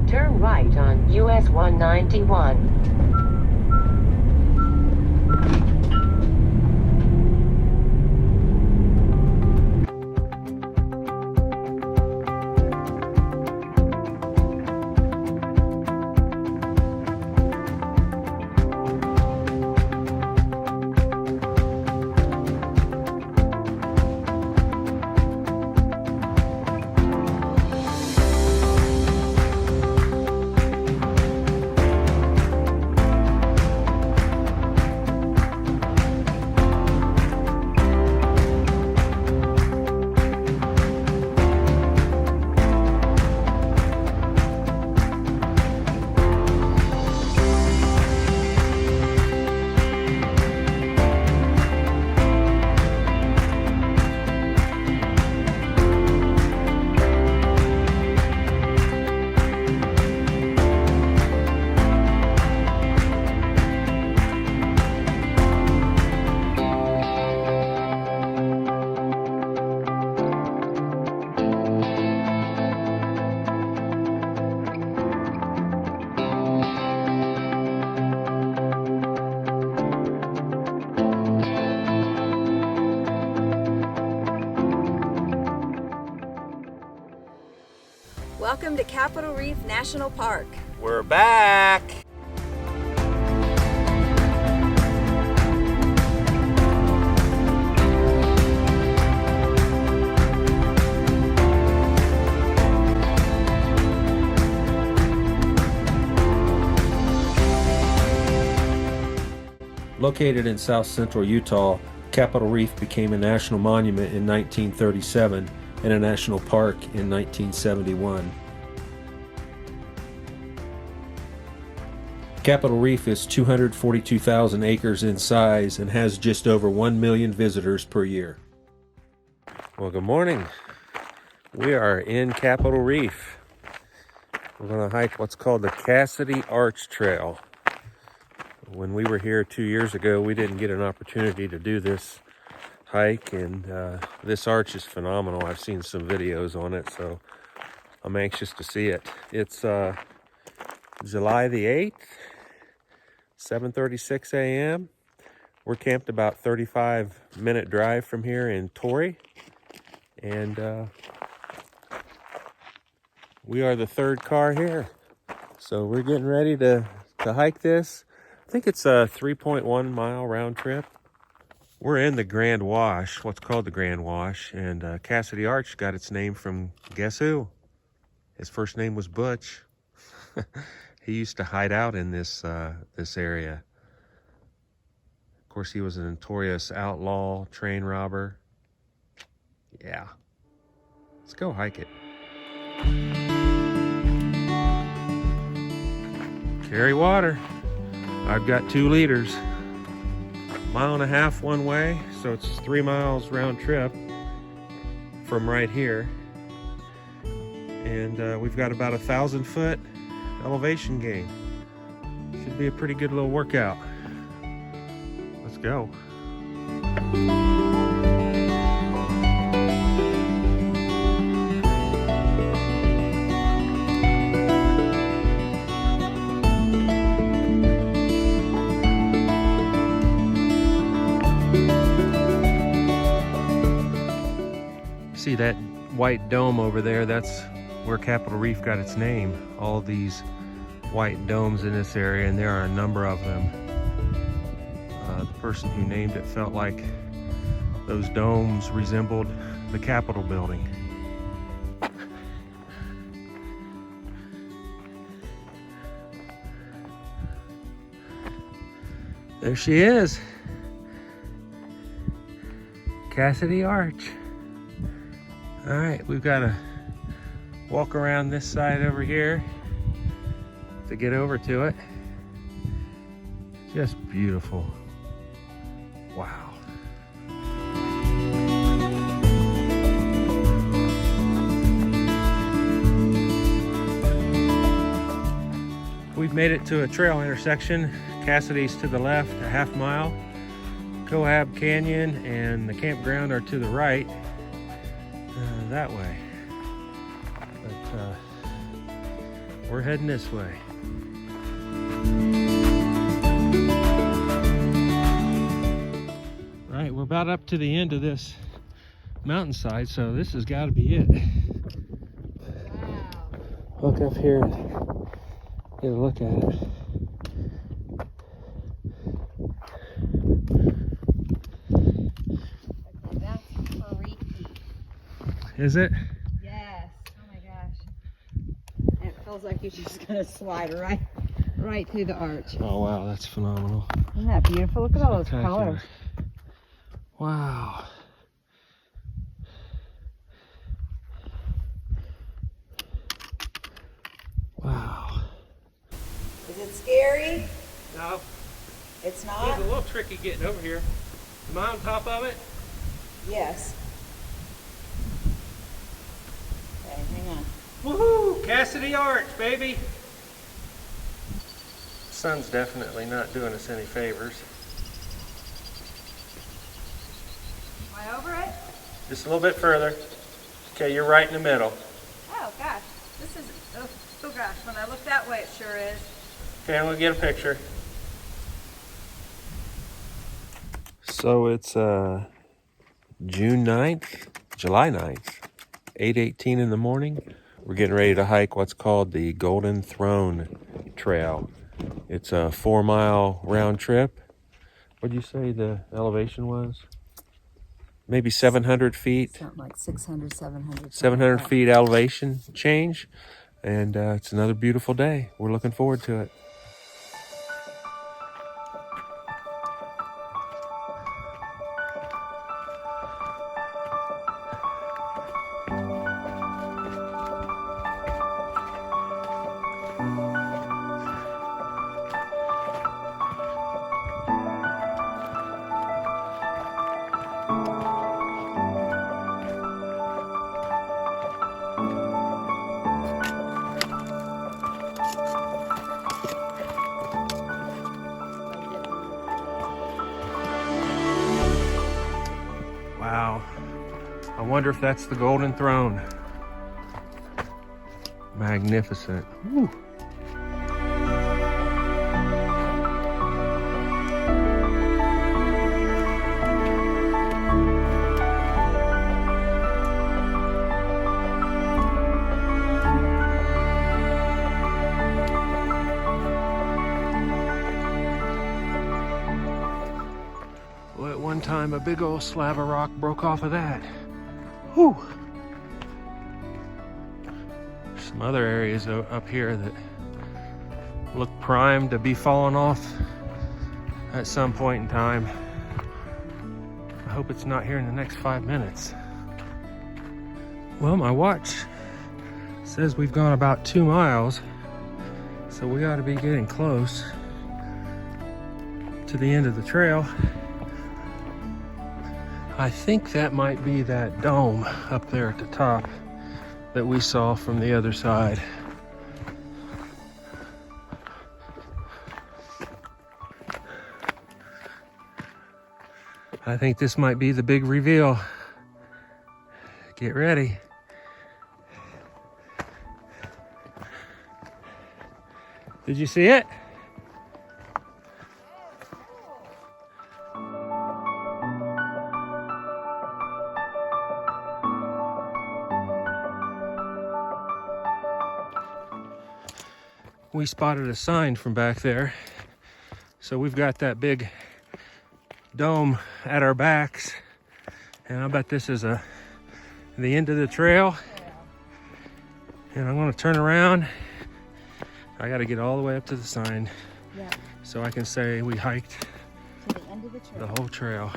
Turn right on US 191. Welcome to Capitol Reef National Park. We're back! Located in south central Utah, Capitol Reef became a national monument in 1937 and a national park in 1971. Capitol Reef is 242,000 acres in size and has just over 1 million visitors per year. Well, good morning. We are in Capitol Reef. We're going to hike what's called the Cassidy Arch Trail. When we were here 2 years ago, we didn't get an opportunity to do this hike, and this arch is phenomenal. I've seen some videos on it, so I'm anxious to see it. It's July the 8th, 7:36 a.m. We're camped about 35-minute drive from here in Torrey, and we are the third car here. So we're getting ready to hike this. I think it's a 3.1 mile round trip. We're in the Grand Wash, what's called the Grand Wash, and Cassidy Arch got its name from, guess who? His first name was Butch. He used to hide out in this area. Of course, he was a notorious outlaw, train robber. Yeah. Let's go hike it. Carry water. I've got 2 liters. 1.5 miles one way, so it's 3 miles round trip from right here. And we've got about 1,000-foot elevation gain. Should be a pretty good little workout. Let's go. See that white dome over there? That's where Capitol Reef got its name. All these white domes in this area, and there are a number of them. The person who named it felt like those domes resembled the Capitol building. There she is, Cassidy Arch. All right, we've got to walk around this side over here to get over to it. Just beautiful. Wow. We've made it to a trail intersection. Cassidy's to the left, a 1/2 mile. Coab Canyon and the campground are to the right, that way. But we're heading this way. Right, we're about up to the end of this mountainside, so this has got to be it. Wow. Look up here and get a look at it. That's freaky. Is it? Yes. Oh my gosh. And it feels like you're just gonna slide right through the arch. Oh wow, that's phenomenal. Isn't that beautiful? Look at all those Spectacular. colors. Wow. Wow. Is it scary? No, It's it's not? a little tricky getting over here. Am I on top of it? Yes. Okay, hang on. Woohoo! Cassidy Arch, baby! Sun's definitely not doing us any favors. Am I over it? Just a little bit further. Okay, you're right in the middle. Oh gosh. This is, oh gosh, when I look that way it sure is. Okay, I'm gonna get a picture. So it's June 9th, July 9th, 8:18 in the morning. We're getting ready to hike what's called the Golden Throne Trail. It's a 4-mile round trip. What'd you say the elevation was? Maybe 700 feet. Something like 600, 700. 700 feet elevation change. And it's another beautiful day. We're looking forward to it. Wow. I wonder if that's the Golden Throne. Magnificent. Woo. Well, at one time, a big old slab of rock broke off of that. Whew. Some other areas up here that look primed to be falling off at some point in time. I hope it's not here in the next 5 minutes. Well, my watch says we've gone about 2 miles, so we ought to be getting close to the end of the trail. I think that might be that dome up there at the top that we saw from the other side. I think this might be the big reveal. Get ready. Did you see it? We spotted a sign from back there. So we've got that big dome at our backs. And I bet this is the end of the trail. And I'm gonna turn around. I gotta get all the way up to the sign. Yeah. So I can say we hiked To the end of the trail. the whole trail.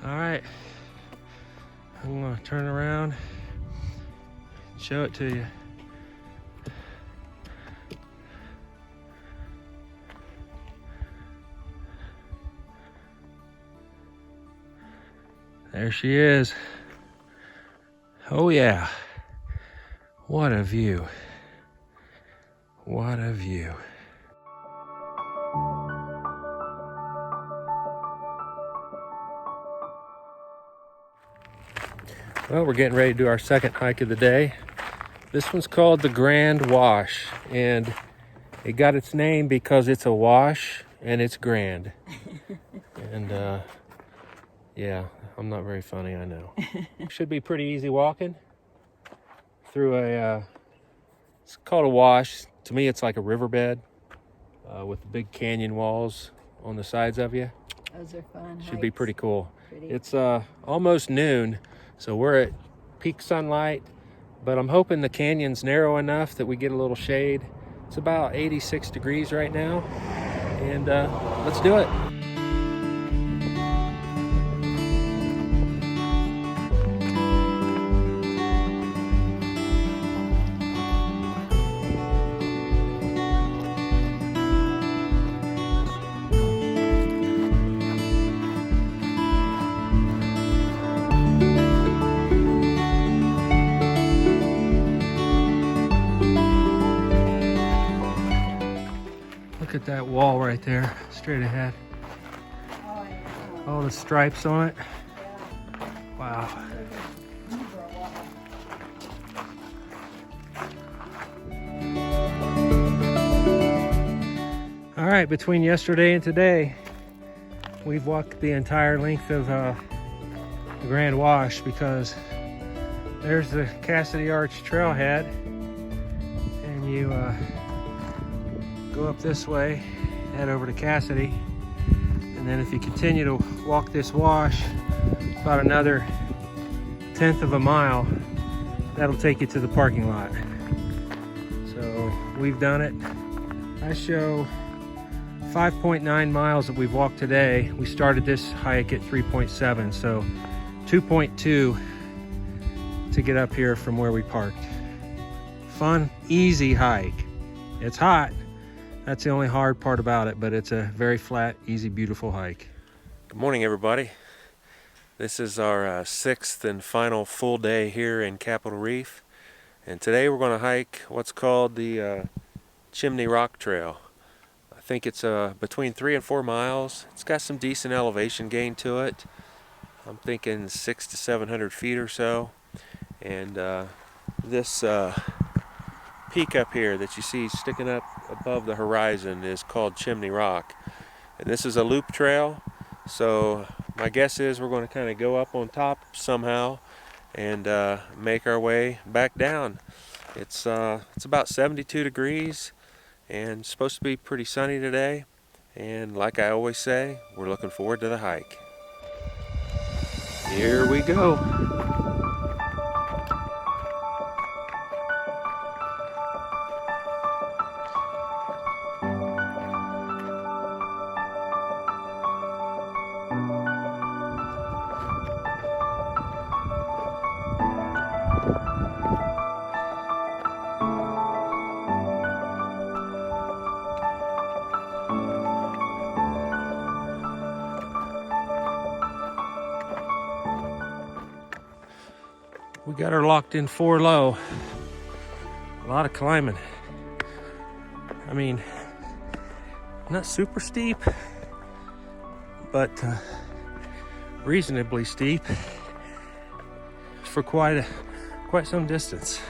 All right, I'm gonna turn around, show it to you. There she is. Oh yeah, what a view. What a view. Well, we're getting ready to do our second hike of the day. This one's called the Grand Wash, and it got its name because it's a wash and it's grand. And yeah, I'm not very funny, I know. Should be pretty easy walking through it's called a wash. To me, it's like a riverbed with the big canyon walls on the sides of you. Those are fun. Should be pretty cool. Pretty. It's almost noon, so we're at peak sunlight, but I'm hoping the canyon's narrow enough that we get a little shade. It's about 86 degrees right now, and let's do it. Look at that wall right there, straight ahead. Oh, yeah. All the stripes on it. Yeah. Wow. All right, between yesterday and today, we've walked the entire length of the Grand Wash because there's the Cassidy Arch Trailhead, and you go up this way, head over to Cassidy, and then if you continue to walk this wash about another 1/10 of a mile, that'll take you to the parking lot. So we've done it. I show 5.9 miles that we've walked today. We started this hike at 3.7, so 2.2 to get up here from where we parked. Fun, easy hike. It's hot. That's the only hard part about it, but it's a very flat, easy, beautiful hike. Good morning, everybody. This is our sixth and final full day here in Capitol Reef. And today we're going to hike what's called the Chimney Rock Trail. I think it's between 3 and 4 miles. It's got some decent elevation gain to it. I'm thinking 600 to 700 feet or so. And this peak up here that you see sticking up above the horizon is called Chimney Rock. And this is a loop trail, so my guess is we're going to kind of go up on top somehow and make our way back down. It's about 72 degrees and supposed to be pretty sunny today, and like I always say, we're looking forward to the hike. Here we go. We got her locked in 4 low. A lot of climbing. I mean, not super steep, but reasonably steep for quite some distance.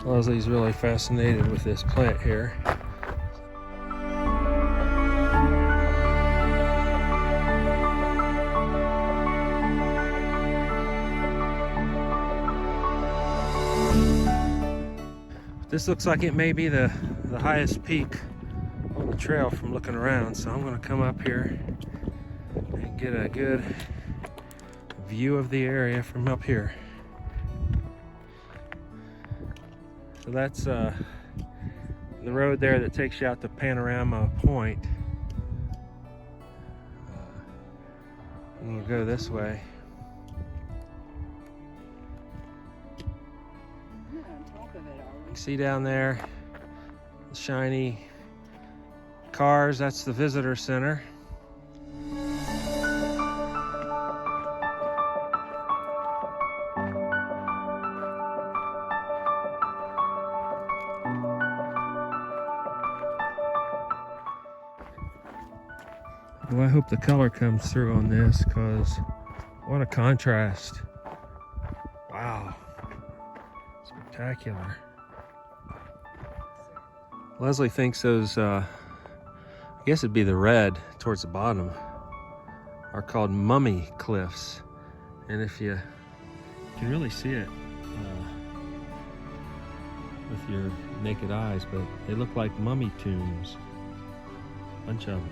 Leslie's really fascinated with this plant here. This looks like it may be the highest peak on the trail from looking around, so I'm going to come up here and get a good view of the area from up here. So that's the road there that takes you out to Panorama Point. And we'll go this way. You see down there the shiny cars, that's the visitor center. Well, I hope the color comes through on this, because what a contrast Wow. Spectacular. Leslie thinks those, I guess it'd be the red towards the bottom, are called mummy cliffs. And if you can really see it with your naked eyes, but they look like mummy tombs. Bunch of them.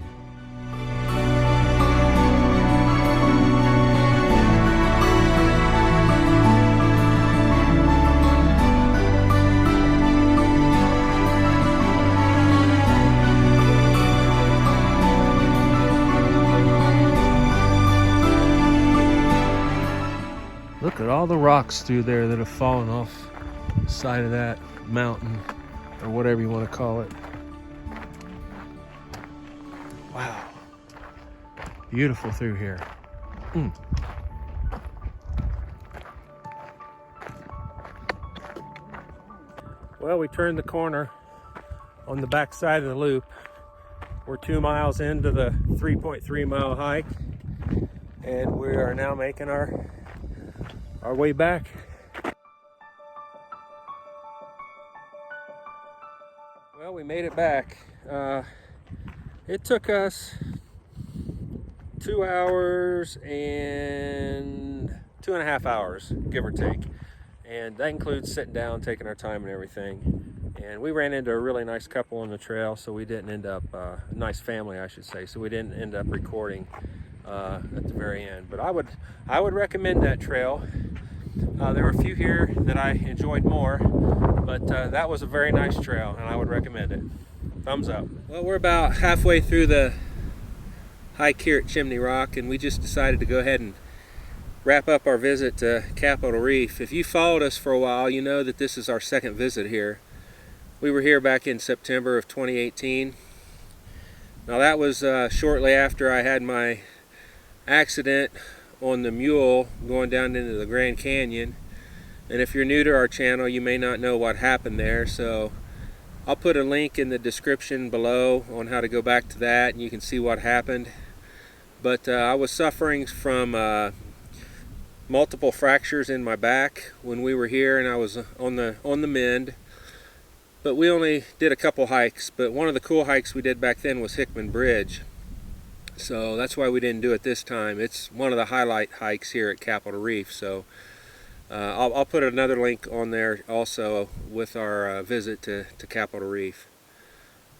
Look at all the rocks through there that have fallen off the side of that mountain, or whatever you want to call it. Wow. Beautiful through here. Well, we turned the corner on the back side of the loop. We're 2 miles into the 3.3 mile hike, and we are now making our way back. Well, we made it back. It took us 2 hours and 2.5 hours, give or take. And that includes sitting down, taking our time and everything. And we ran into a really nice couple on the trail, so we didn't end up, a nice family, I should say, so we didn't end up recording at the very end. But I would recommend that trail. There were a few here that I enjoyed more, but that was a very nice trail, and I would recommend it. Thumbs up. Well, we're about halfway through the hike here at Chimney Rock, and we just decided to go ahead and wrap up our visit to Capitol Reef. If you followed us for a while, you know that this is our second visit here. We were here back in September of 2018. Now that was shortly after I had my accident on the mule going down into the Grand Canyon. And if you're new to our channel, you may not know what happened there, so I'll put a link in the description below on how to go back to that, and you can see what happened. But I was suffering from multiple fractures in my back when we were here, and I was on the mend. But we only did a couple hikes, but one of the cool hikes we did back then was Hickman Bridge. So that's why we didn't do it this time. It's one of the highlight hikes here at Capitol Reef. So I'll put another link on there also with our visit to Capitol Reef.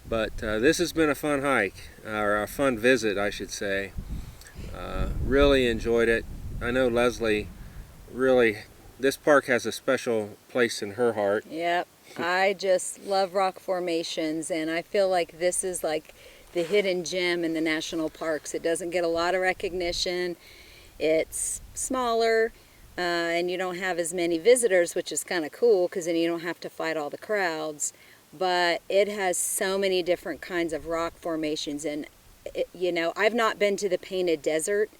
But this has been a fun hike, or a fun visit, I should say. Really enjoyed it. I know Leslie really, this park has a special place in her heart. Yep, I just love rock formations, and I feel like this is like the hidden gem in the national parks. It doesn't get a lot of recognition. It's smaller, and you don't have as many visitors, which is kind of cool because then you don't have to fight all the crowds. But it has so many different kinds of rock formations, and you know, I've not been to the Painted Desert,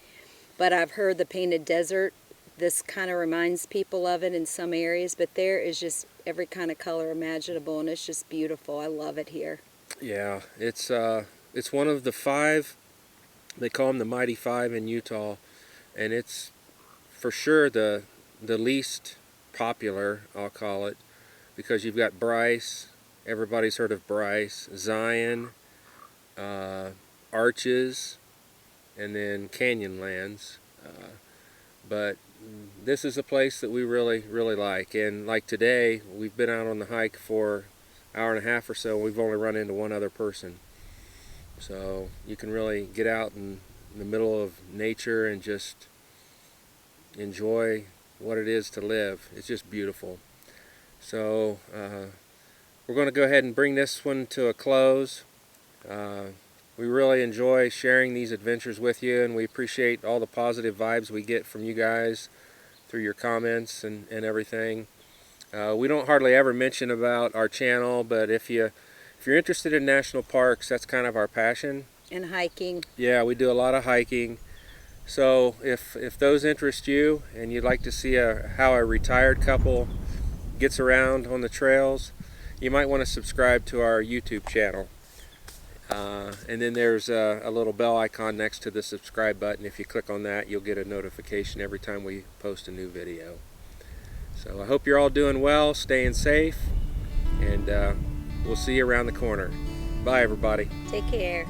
but I've heard the Painted Desert, this kind of reminds people of it in some areas, but there is just every kind of color imaginable, and it's just beautiful. I love it here. Yeah, it's one of the 5, they call them the Mighty 5 in Utah, and it's for sure the least popular, I'll call it, because you've got Bryce, everybody's heard of Bryce, Zion, Arches, and then Canyonlands. But this is a place that we really like, and like today we've been out on the hike for an hour and a half or so, and we've only run into one other person. So you can really get out in the middle of nature and just enjoy what it is to live. It's just beautiful. So we're going to go ahead and bring this one to a close. We really enjoy sharing these adventures with you, and we appreciate all the positive vibes we get from you guys through your comments and everything. We don't hardly ever mention about our channel, but if you're interested in national parks, that's kind of our passion. And hiking. Yeah, we do a lot of hiking. So if those interest you and you'd like to see how a retired couple gets around on the trails, you might want to subscribe to our YouTube channel. And then there's a little bell icon next to the subscribe button. If you click on that, you'll get a notification every time we post a new video. So I hope you're all doing well, staying safe, and we'll see you around the corner. Bye, everybody. Take care.